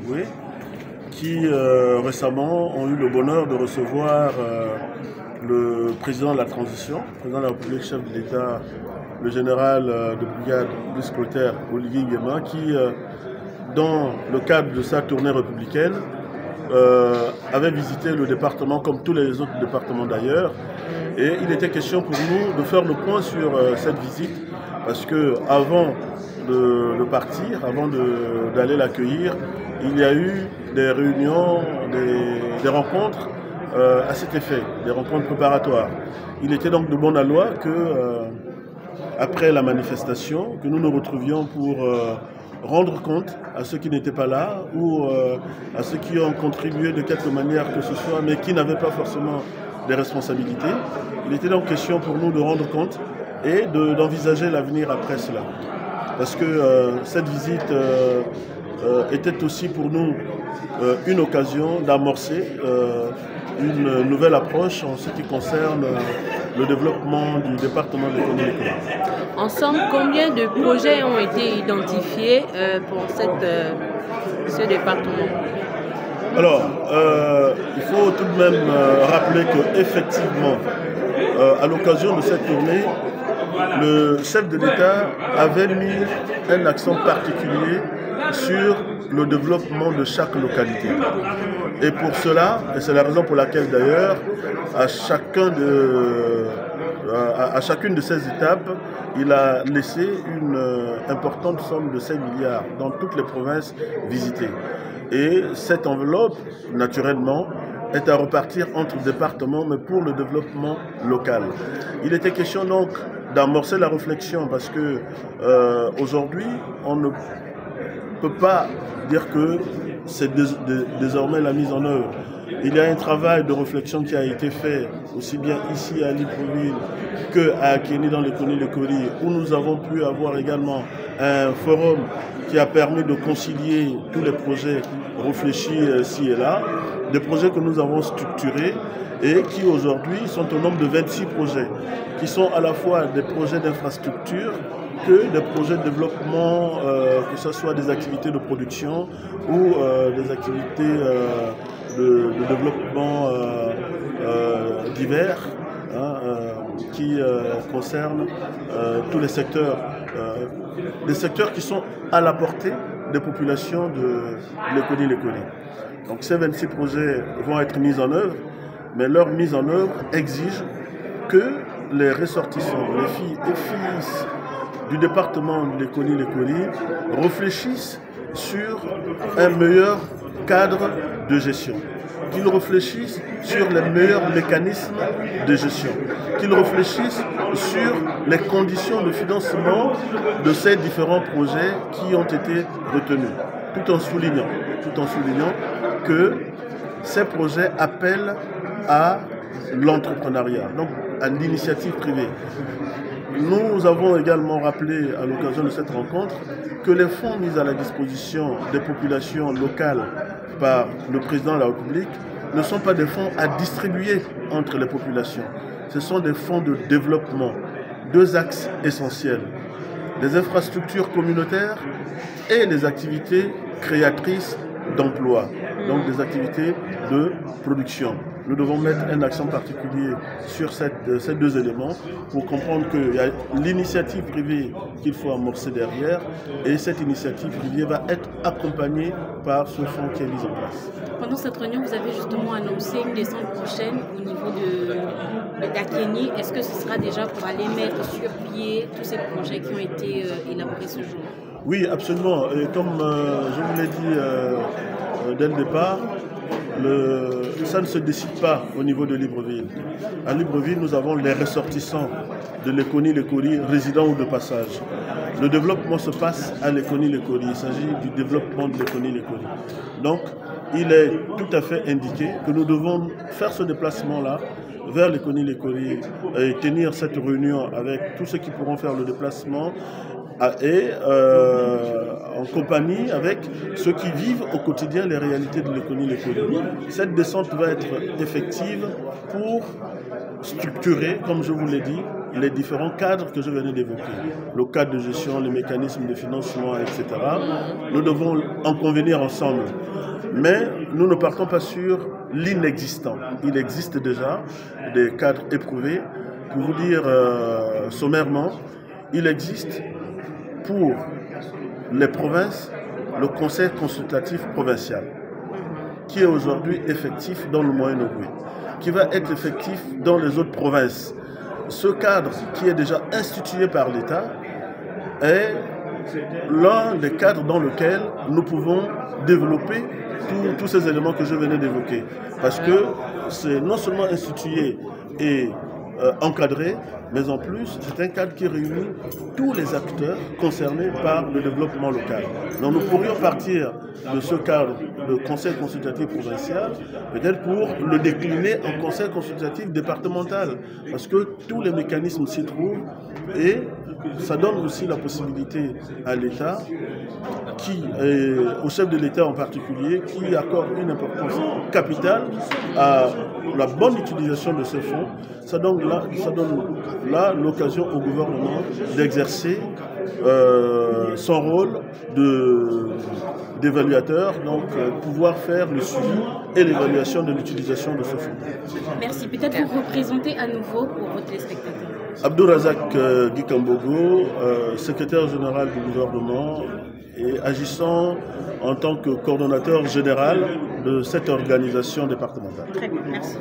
Oui, qui récemment ont eu le bonheur de recevoir le président de la transition, le président de la République, chef de l'État, le général de brigade Brice Clotaire Oligui Nguema, qui, dans le cadre de sa tournée républicaine, avait visité le département comme tous les autres départements d'ailleurs. Et il était question pour nous de faire le point sur cette visite, parce que avant de partir, avant d'aller l'accueillir, il y a eu des réunions, des rencontres à cet effet, des rencontres préparatoires. Il était donc de bonne loi que, après la manifestation, que nous nous retrouvions pour rendre compte à ceux qui n'étaient pas là ou à ceux qui ont contribué de quelque manière que ce soit, mais qui n'avaient pas forcément des responsabilités. Il était donc question pour nous de rendre compte et d'envisager l'avenir après cela. Parce que cette visite était aussi pour nous une occasion d'amorcer une nouvelle approche en ce qui concerne le développement du département de l'économie. En somme, combien de projets ont été identifiés pour ce département? Alors, il faut tout de même rappeler qu'effectivement, à l'occasion de cette tournée, le chef de l'État avait mis un accent particulier sur le développement de chaque localité. Et pour cela, et c'est la raison pour laquelle d'ailleurs, à chacune de ces étapes, il a laissé une importante somme de 5 milliards dans toutes les provinces visitées. Et cette enveloppe, naturellement, est à repartir entre départements, mais pour le développement local. Il était question donc d'amorcer la réflexion, parce que aujourd'hui, on ne peut pas dire que c'est désormais la mise en œuvre. Il y a un travail de réflexion qui a été fait aussi bien ici à Libreville qu'à Akeni dans l'économie, où nous avons pu avoir également un forum qui a permis de concilier tous les projets réfléchis ci et là, des projets que nous avons structurés et qui aujourd'hui sont au nombre de 26 projets, qui sont à la fois des projets d'infrastructure que des projets de développement, que ce soit des activités de production ou des activités de développement divers, qui concernent tous les secteurs qui sont à la portée des populations de l'économie. Donc ces 26 projets vont être mis en œuvre, mais leur mise en œuvre exige que les ressortissants, les filles et fils du département de l'économie réfléchissent sur un meilleur cadre de gestion, qu'ils réfléchissent sur les meilleurs mécanismes de gestion, qu'ils réfléchissent sur les conditions de financement de ces différents projets qui ont été retenus, tout en soulignant que ces projets appellent à l'entrepreneuriat, donc à l'initiative privée. Nous avons également rappelé à l'occasion de cette rencontre que les fonds mis à la disposition des populations locales par le président de la République ne sont pas des fonds à distribuer entre les populations. Ce sont des fonds de développement. Deux axes essentiels: les infrastructures communautaires et les activités créatrices d'emplois, donc des activités de production. Nous devons mettre un accent particulier sur ces deux éléments pour comprendre qu'il y a l'initiative privée qu'il faut amorcer derrière, et cette initiative privée va être accompagnée par ce fonds qui est mis en place. Pendant cette réunion, vous avez justement annoncé une descente prochaine au niveau d'Akeni. Est-ce que ce sera déjà pour aller mettre sur pied tous ces projets qui ont été élaborés ce jour? Oui, absolument. Et comme je vous l'ai dit dès le départ, ça ne se décide pas au niveau de Libreville. À Libreville, nous avons les ressortissants de l'économie résidents ou de passage. Le développement se passe à l'économie. Il s'agit du développement de l'économie. Donc, il est tout à fait indiqué que nous devons faire ce déplacement-là vers l'économie et tenir cette réunion avec tous ceux qui pourront faire le déplacement et en compagnie avec ceux qui vivent au quotidien les réalités de l'économie. Cette descente va être effective pour structurer, comme je vous l'ai dit, les différents cadres que je venais d'évoquer. Le cadre de gestion, les mécanismes de financement, etc. Nous devons en convenir ensemble. Mais nous ne partons pas sur l'inexistant. Il existe déjà des cadres éprouvés. Pour vous dire sommairement, il existe pour les provinces le Conseil consultatif provincial, qui est aujourd'hui effectif dans le Moyen-Orient, qui va être effectif dans les autres provinces. Ce cadre qui est déjà institué par l'État est l'un des cadres dans lequel nous pouvons développer tous ces éléments que je venais d'évoquer. Parce que c'est non seulement institué et encadré, mais en plus, c'est un cadre qui réunit tous les acteurs concernés par le développement local. Donc nous pourrions partir de ce cadre de conseil consultatif provincial, peut-être pour le décliner en conseil consultatif départemental, parce que tous les mécanismes s'y trouvent et ça donne aussi la possibilité à l'État, au chef de l'État en particulier, qui accorde une importance capitale à la bonne utilisation de ces fonds. Ça donne là l'occasion au gouvernement d'exercer son rôle d'évaluateur, donc pouvoir faire le suivi et l'évaluation de l'utilisation de ce fonds. Merci. Peut-être vous représenter à nouveau pour vos téléspectateurs. Abdourazak Gikambogo, secrétaire général du gouvernement et agissant en tant que coordonnateur général de cette organisation départementale. Très bien, merci.